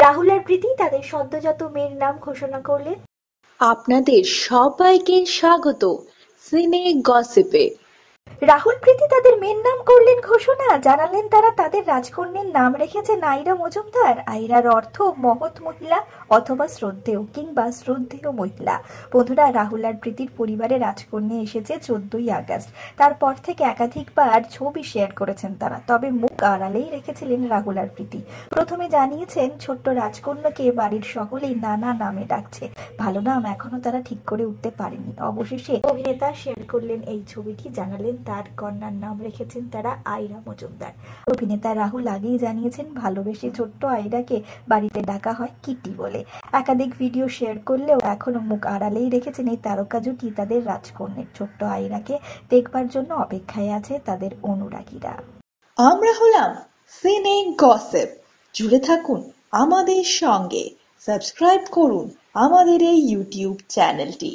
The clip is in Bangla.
রাহুল আর প্রীতি তাদের সদ্যোজাত মেয়ের নাম ঘোষণা করলেন। আপনাদের সবাইকে স্বাগত সিনে গসিপে। রাহুল প্রীতি তাদের মেয়ের নাম করলেন ঘোষণা। জানালেন তারা তাদের রাজকন্যের নাম রেখেছেন আইরা মজুমদার। আইরার অর্থ মহৎ মহিলা অথবা শ্রদ্ধেয় কিংবা শ্রদ্ধেয় মহিলা। বন্ধুরা, রাহুল আর প্রীতির পরিবারে রাজকন্যা এসেছে 14ই আগস্ট। তারপর থেকে একাধিকবার ছবি শেয়ার করেছেন তারা, তবে মুখ আড়ালেই রেখেছিলেন রাহুল আর প্রীতি। প্রথমে জানিয়েছেন ছোট্ট রাজকন্যাকে বাড়ির সকলেই নানা নামে ডাকছে, ভালো নাম এখনো তারা ঠিক করে উঠতে পারেনি। অবশেষে অভিনেতা শেয়ার করলেন এই ছবিটি, জানালেন তার কন্যার নাম রেখেছেন তারা আইরা মজুমদার। অভিনেতা রাহুল আগেই জানিয়েছেন ভালোবেসে ছোট্ট আইরাকে বাড়িতে ডাকা হয় কিটি বলে। একাধিক ভিডিও শেয়ার করলেও এখনো মুখ আড়ালেই রেখেছেন এই তারকা জুটি তাদের রাজকন্যের। ছোট্ট আইরাকে দেখবার জন্য অপেক্ষায় আছে তাদের অনুরাগীরা। আমরা হলাম সিনে গসিপ। জুড়ে থাকুন আমাদের সঙ্গে, সাবস্ক্রাইব করুন আমাদের এই ইউটিউব চ্যানেলটি।